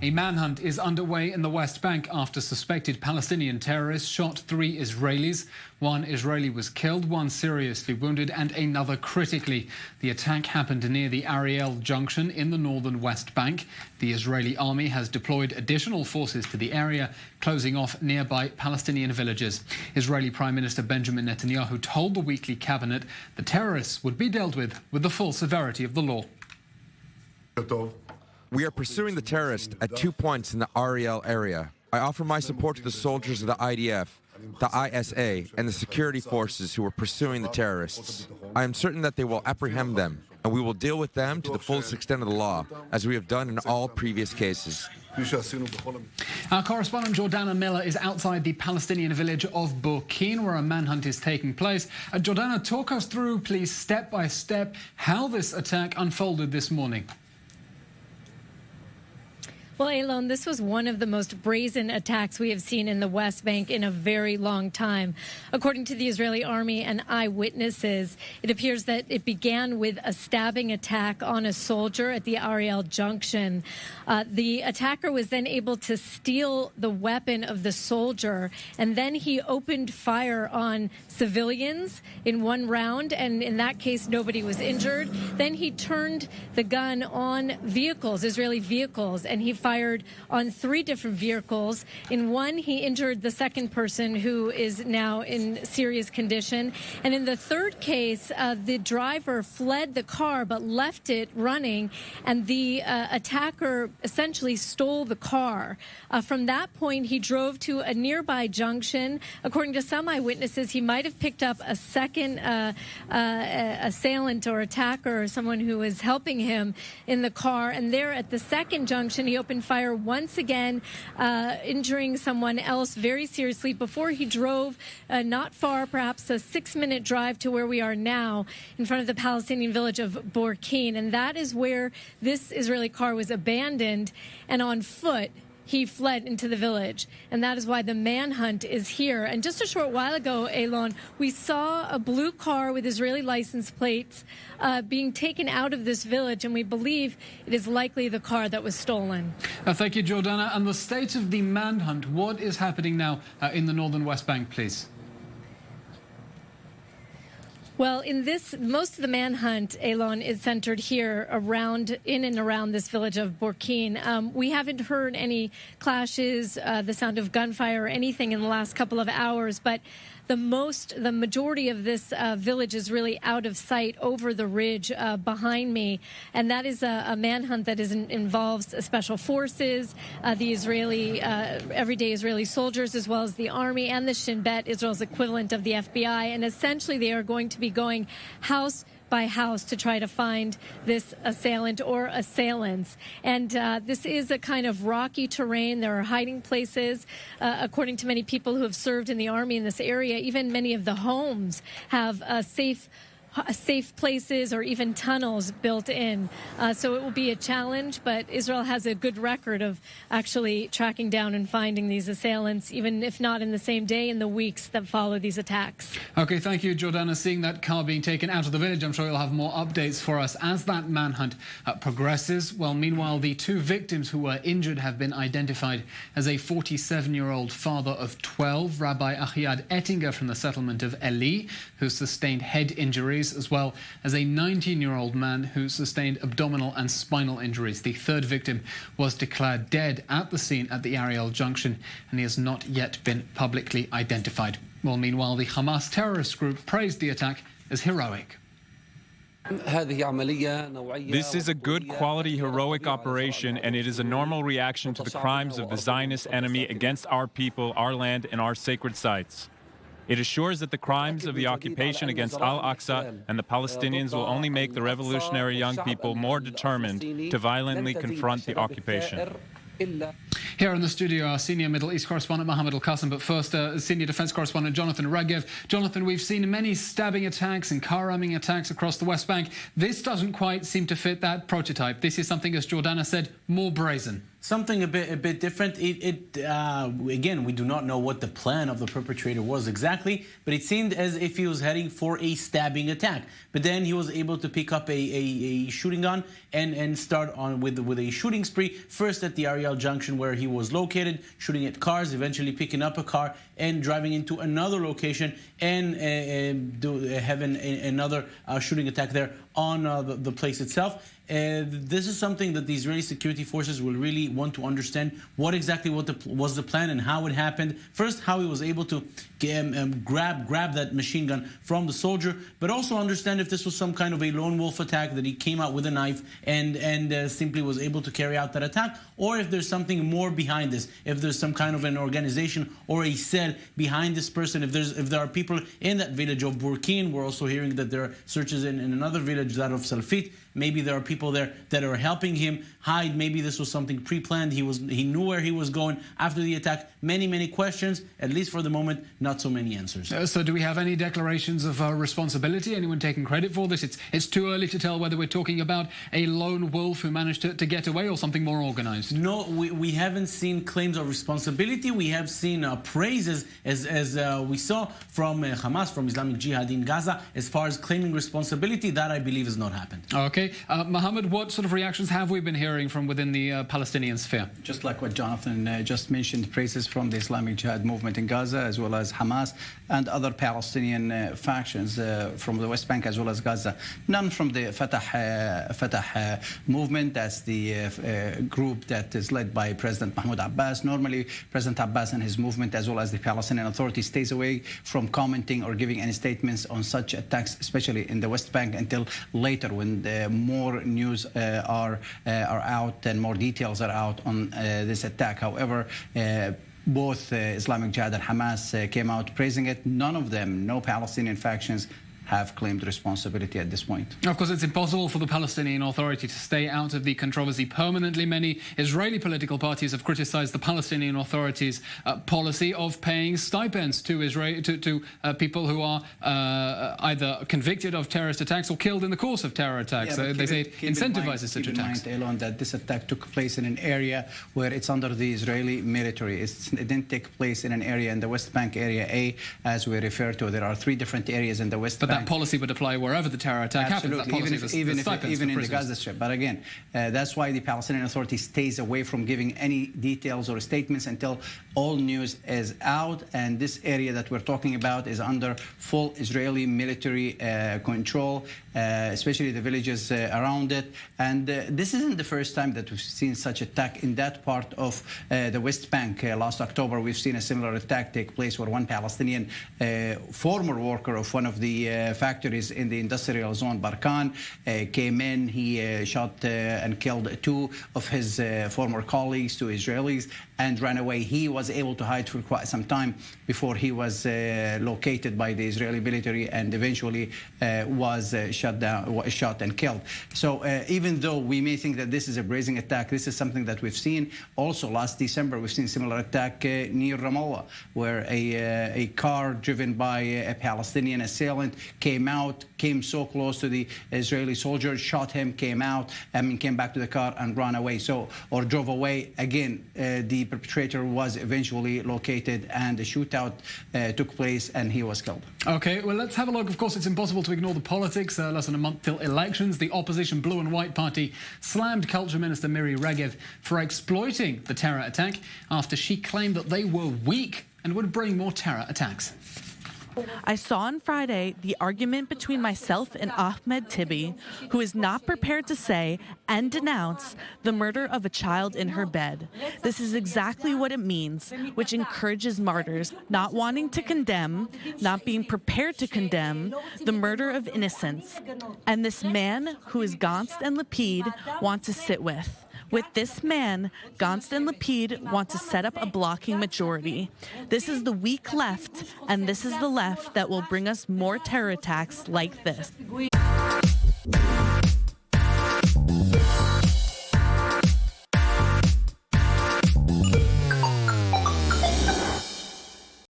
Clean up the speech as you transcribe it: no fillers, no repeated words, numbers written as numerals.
A manhunt is underway in the West Bank after suspected Palestinian terrorists shot 3 Israelis. 1 Israeli was killed, 1 seriously wounded and another critically. The attack happened near the Ariel junction in the northern West Bank. The Israeli army has deployed additional forces to the area, closing off nearby Palestinian villages. Israeli Prime Minister Benjamin Netanyahu told the weekly cabinet the terrorists would be dealt with the full severity of the law. We are pursuing the terrorists at 2 points in the Ariel area. I offer my support to the soldiers of the IDF, the ISA, and the security forces who are pursuing the terrorists. I am certain that they will apprehend them, and we will deal with them to the fullest extent of the law, as we have done in all previous cases. Our correspondent Jordana Miller is outside the Palestinian village of Burkeen, where a manhunt is taking place. Jordana, talk us through, please, step by step, how this attack unfolded this morning. Well, Elon, this was one of the most brazen attacks we have seen in the West Bank in a very long time. According to the Israeli army and eyewitnesses, it appears that it began with a stabbing attack on a soldier at the Ariel junction. The attacker was then able to steal the weapon of the soldier, and then he opened fire on civilians in one round, and in that case, nobody was injured. Then he turned the gun on vehicles, Israeli vehicles, and he fired on 3 different vehicles. In one, he injured the second person, who is now in serious condition. And in the third case, the driver fled the car but left it running, and the attacker essentially stole the car. From that point, he drove to a nearby junction. According to some eyewitnesses, he might have picked up a second assailant or attacker, or someone who was helping him in the car. And there at the second junction, he opened fire once again, injuring someone else very seriously before he drove not far, perhaps a 6-minute drive to where we are now, in front of the Palestinian village of Burkeen. And that is where this Israeli car was abandoned, and on foot he fled into the village, and that is why the manhunt is here. And just a short while ago, Elon, we saw a blue car with Israeli license plates being taken out of this village, and we believe it is likely the car that was stolen. Thank you, Jordana. And the state of the manhunt, what is happening now in the northern West Bank, please? Well, in this, most of the manhunt, Elon, is centered here in and around this village of Burkeen. We haven't heard any clashes, the sound of gunfire or anything in the last couple of hours, but the majority of this village is really out of sight over the ridge behind me, and that is a manhunt that involves special forces, the everyday Israeli soldiers, as well as the army and the Shin Bet, Israel's equivalent of the FBI, and essentially they are going to be going house by house to try to find this assailant or assailants. And this is a kind of rocky terrain. There are hiding places. According to many people who have served in the army in this area, even many of the homes have safe places or even tunnels built in. So it will be a challenge, but Israel has a good record of actually tracking down and finding these assailants, even if not in the same day, in the weeks that follow these attacks. Okay, thank you, Jordana. Seeing that car being taken out of the village, I'm sure you'll have more updates for us as that manhunt progresses. Well, meanwhile, the 2 victims who were injured have been identified as a 47-year-old father of 12, Rabbi Achiad Ettinger from the settlement of Eli, who sustained head injuries, as well as a 19-year-old man who sustained abdominal and spinal injuries. The 3rd victim was declared dead at the scene at the Ariel junction, and he has not yet been publicly identified. Well, meanwhile, the Hamas terrorist group praised the attack as heroic. This is a good quality heroic operation, and it is a normal reaction to the crimes of the Zionist enemy against our people, our land, and our sacred sites. It assures that the crimes of the occupation against Al-Aqsa and the Palestinians will only make the revolutionary young people more determined to violently confront the occupation. Here in the studio, our senior Middle East correspondent Mohammad Al-Kassim, but first, senior defense correspondent Jonathan Regev. Jonathan, we've seen many stabbing attacks and car-ramming attacks across the West Bank. This doesn't quite seem to fit that prototype. This is something, as Jordana said, more brazen. something a bit different. Again, we do not know what the plan of the perpetrator was exactly, but it seemed as if he was heading for a stabbing attack. But then he was able to pick up a shooting gun and start on with a shooting spree. First at the Ariel junction where he was located, shooting at cars, eventually picking up a car and driving into another location and having another shooting attack there on the place itself. This is something that the Israeli security forces will really want to understand what exactly was the plan and how it happened. First, how he was able to grab that machine gun from the soldier, but also understand if this was some kind of a lone wolf attack, that he came out with a knife and simply was able to carry out that attack, or if there's something more behind this, if there's some kind of an organization or a cell behind this person, if there are people in that village of Burkin. We're also hearing that there are searches in another village, that of Salfit. Maybe there are people there that are helping him hide. Maybe this was something pre-planned. He knew where he was going after the attack. Many questions, at least for the moment, not so many answers. So do we have any declarations of responsibility? Anyone taking credit for this? It's too early to tell whether we're talking about a lone wolf who managed to get away or something more organized. No, we haven't seen claims of responsibility. We have seen praises, as we saw from Hamas, from Islamic Jihad in Gaza, as far as claiming responsibility. That, I believe, has not happened. Okay. Mohammad, what sort of reactions have we been hearing from within the Palestinian sphere? Just like what Jonathan just mentioned, praises from the Islamic Jihad movement in Gaza, as well as Hamas and other Palestinian factions from the West Bank as well as Gaza. None from the Fatah movement. That's the group that is led by President Mahmoud Abbas. Normally, President Abbas and his movement, as well as the Palestinian Authority, stays away from commenting or giving any statements on such attacks, especially in the West Bank, until later when more news are out and more details are out on this attack. However, both Islamic Jihad and Hamas came out praising it. None of them, no Palestinian factions, have claimed responsibility at this point. Of course, it's impossible for the Palestinian Authority to stay out of the controversy permanently. Many Israeli political parties have criticized the Palestinian Authority's policy of paying stipends to people who are either convicted of terrorist attacks or killed in the course of terror attacks. They say it incentivizes such attacks. Keep in mind, Elon, that this attack took place in an area where it's under the Israeli military. It didn't take place in an area in the West Bank, Area A, as we refer to. There are 3 different areas in the West Bank. That policy would apply wherever the terror attack happens. That policy even in the Gaza Strip. But again, that's why the Palestinian Authority stays away from giving any details or statements until all news is out. And this area that we're talking about is under full Israeli military control, especially the villages around it. And this isn't the first time that we've seen such attack in that part of the West Bank. Last October, we've seen a similar attack take place where one Palestinian former worker of one of the factories in the industrial zone, Barkan, came in. He shot and killed 2 of his former colleagues, 2 Israelis, and ran away. He was able to hide for quite some time before he was located by the Israeli military and eventually was shot and killed. So even though we may think that this is a brazen attack, this is something that we've seen. Also, last December, we've seen a similar attack near Ramallah, where a car driven by a Palestinian assailant came so close to the Israeli soldier, shot him, came back to the car and ran away. Or drove away. Again, the perpetrator was eventually located and the shootout took place and he was killed. Okay, well, let's have a look. Of course, it's impossible to ignore the politics. Less than a month till elections. The opposition Blue and White Party slammed Culture Minister MIRI Regev for exploiting the terror attack after she claimed that they were weak and would bring more terror attacks. I saw on Friday the argument between myself and Ahmed Tibi, who is not prepared to say and denounce the murder of a child in her bed. This is exactly what it means, which encourages martyrs not wanting to condemn, not being prepared to condemn the murder of innocents. And this man, who is Gantz and Lapid, want to sit with. With this man, Gantz and Lapid want to set up a blocking majority. This is the weak left, and this is the left that will bring us more terror attacks like this.